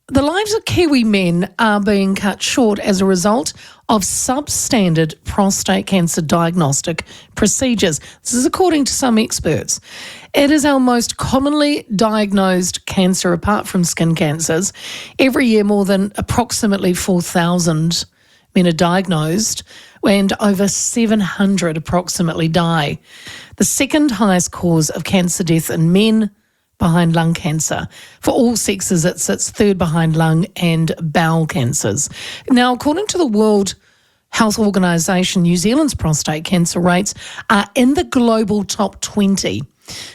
the lives of Kiwi men are being cut short as a result of substandard prostate cancer diagnostic procedures. This is according to some experts. It is our most commonly diagnosed cancer apart from skin cancers. Every year, more than approximately 4,000 men are diagnosed and over 700 approximately die. The second highest cause of cancer death in men, behind lung cancer. For all sexes, it sits third behind lung and bowel cancers. Now, according to the World Health Organisation, New Zealand's prostate cancer rates are in the global top 20.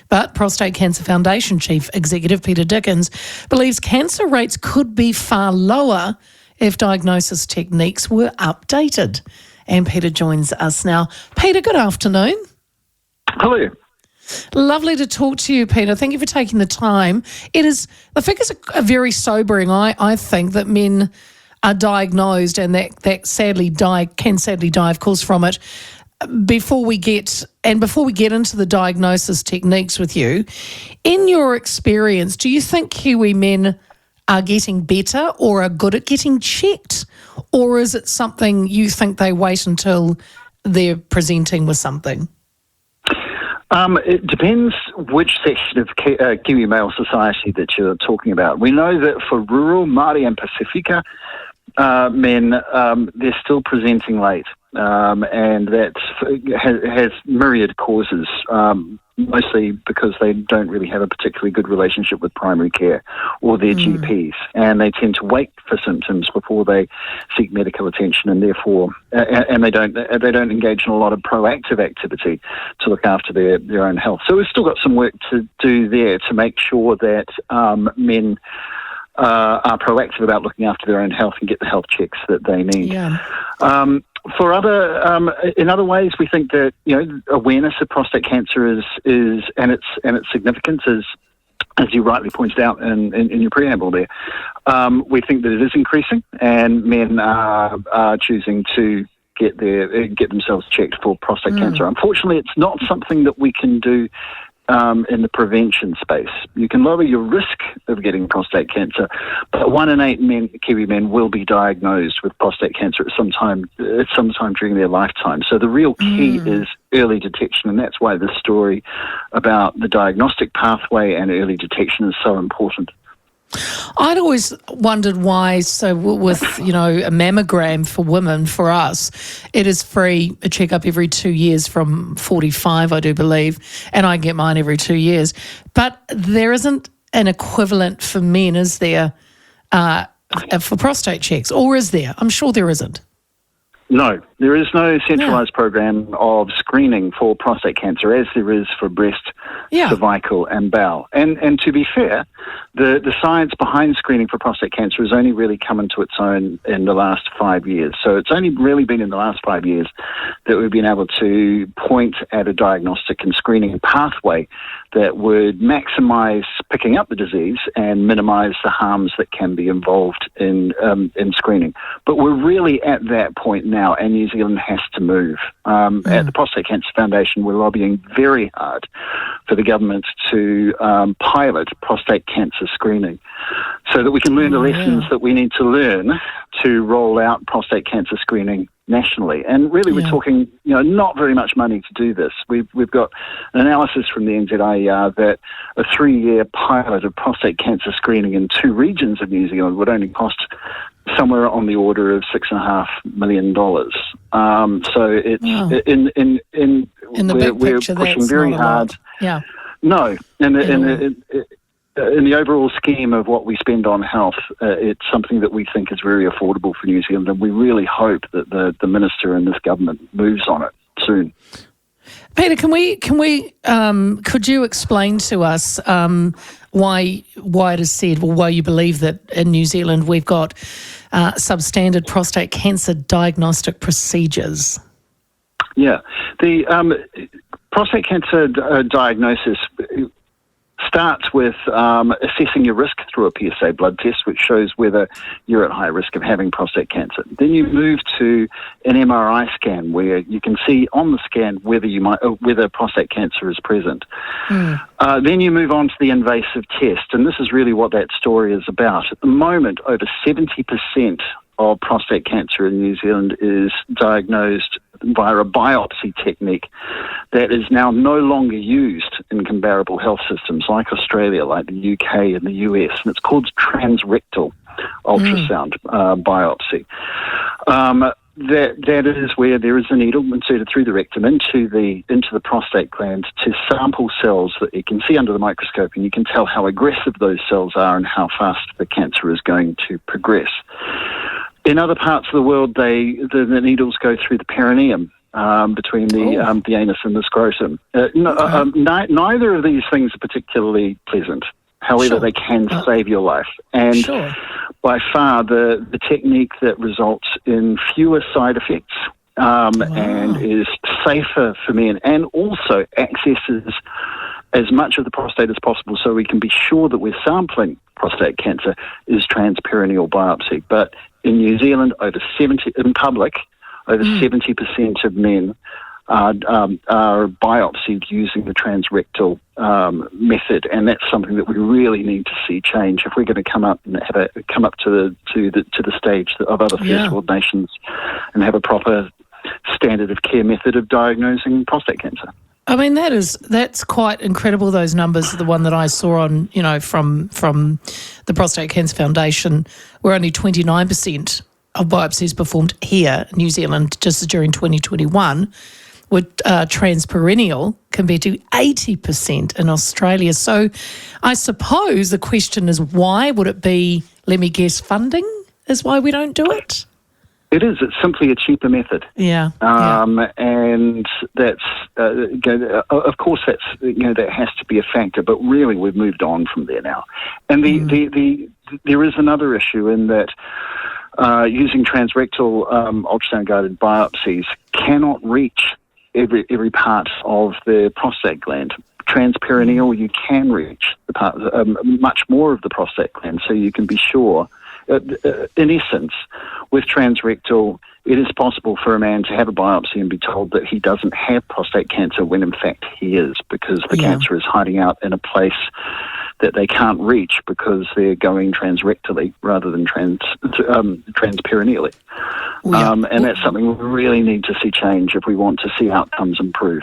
But Prostate Cancer Foundation Chief Executive Peter Dickens believes cancer rates could be far lower if diagnosis techniques were updated. And Peter joins us now. Peter, good afternoon. Hello. Lovely to talk to you, Peter. Thank you for taking the time. The figures are very sobering. I think that men are diagnosed and that can sadly die, of course, from it. Before we get into the diagnosis techniques with you, in your experience, do you think Kiwi men are getting better or are good at getting checked, or is it something you think they wait until they're presenting with something? It depends which section of Kiwi male society that you're talking about. We know that for rural Māori and Pasifika men, they're still presenting late, and that has myriad causes, mostly because they don't really have a particularly good relationship with primary care or their GPs, and they tend to wait for symptoms before they seek medical attention, and therefore, and they don't engage in a lot of proactive activity to look after their own health. So we've still got some work to do there to make sure that men are proactive about looking after their own health and get the health checks that they need. Yeah. In other ways, we think that awareness of prostate cancer is and its significance is, as you rightly pointed out in your preamble there. We think that it is increasing, and men are choosing to get themselves checked for prostate cancer. Unfortunately, it's not something that we can do in the prevention space. You can lower your risk of getting prostate cancer, but 1 in 8 Kiwi men will be diagnosed with prostate cancer at some time during their lifetime. So the real key is early detection, and that's why this story about the diagnostic pathway and early detection is so important. I'd always wondered why, so with, a mammogram for women, for us, it is free, a checkup every 2 years from 45, I do believe, and I get mine every 2 years. But there isn't an equivalent for men, is there, for prostate checks, or is there? I'm sure there isn't. No, there is no centralised program of screening for prostate cancer as there is for breast, cervical and bowel. And to be fair, the science behind screening for prostate cancer has only really come into its own in the last 5 years. So it's only really been in the last 5 years that we've been able to point at a diagnostic and screening pathway that would maximise picking up the disease and minimise the harms that can be involved in screening. But we're really at that point now, and New Zealand has to move. At the Prostate Cancer Foundation, we're lobbying very hard for the government to pilot prostate cancer screening so that we can learn the lessons that we need to learn to roll out prostate cancer screening nationally. And really we're talking, not very much money to do this. We've got an analysis from the NZIER that a 3-year pilot of prostate cancer screening in 2 regions of New Zealand would only cost somewhere on the order of $6.5 million. So it's in the big we're picture, pushing very hard. Yeah. No, in the overall scheme of what we spend on health, it's something that we think is very affordable for New Zealand, and we really hope that the minister and this government moves on it soon. Peter, could you explain to us why it is said, or why you believe that in New Zealand we've got substandard prostate cancer diagnostic procedures? Yeah, the prostate cancer diagnosis starts with assessing your risk through a PSA blood test, which shows whether you're at high risk of having prostate cancer. Then you move to an MRI scan, where you can see on the scan whether prostate cancer is present. Then you move on to the invasive test, and this is really what that story is about. At the moment, over 70% of prostate cancer in New Zealand is diagnosed via a biopsy technique that is now no longer used in comparable health systems like Australia, like the UK and the US, and it's called transrectal ultrasound biopsy. That is where there is a needle inserted through the rectum into the prostate gland to sample cells that you can see under the microscope, and you can tell how aggressive those cells are and how fast the cancer is going to progress. In other parts of the world, the needles go through the perineum between the anus and the scrotum. Neither of these things are particularly pleasant. However, they can save your life. And by far, the technique that results in fewer side effects and is safer for men, and also accesses as much of the prostate as possible so we can be sure that we're sampling prostate cancer, is transperineal biopsy. But in New Zealand, over 70% of men are biopsied using the transrectal method, and that's something that we really need to see change if we're going to come up to the stage of other first world nations and have a proper standard of care method of diagnosing prostate cancer. I mean, that's quite incredible, those numbers. The one that I saw on, from the Prostate Cancer Foundation, where only 29% of biopsies performed here in New Zealand just during 2021 were transperineal, compared to 80% in Australia. So I suppose the question is, why would it be, let me guess, funding is why we don't do it? It is. It's simply a cheaper method. And that's, of course, that has to be a factor. But really, we've moved on from there now. And there is another issue in that using transrectal ultrasound-guided biopsies cannot reach every part of the prostate gland. Transperineal, you can reach the part, much more of the prostate gland, so you can be sure. In essence, with transrectal, it is possible for a man to have a biopsy and be told that he doesn't have prostate cancer when in fact he is, because the cancer is hiding out in a place that they can't reach because they're going transrectally rather than transperineally. And that's something we really need to see change if we want to see outcomes improve.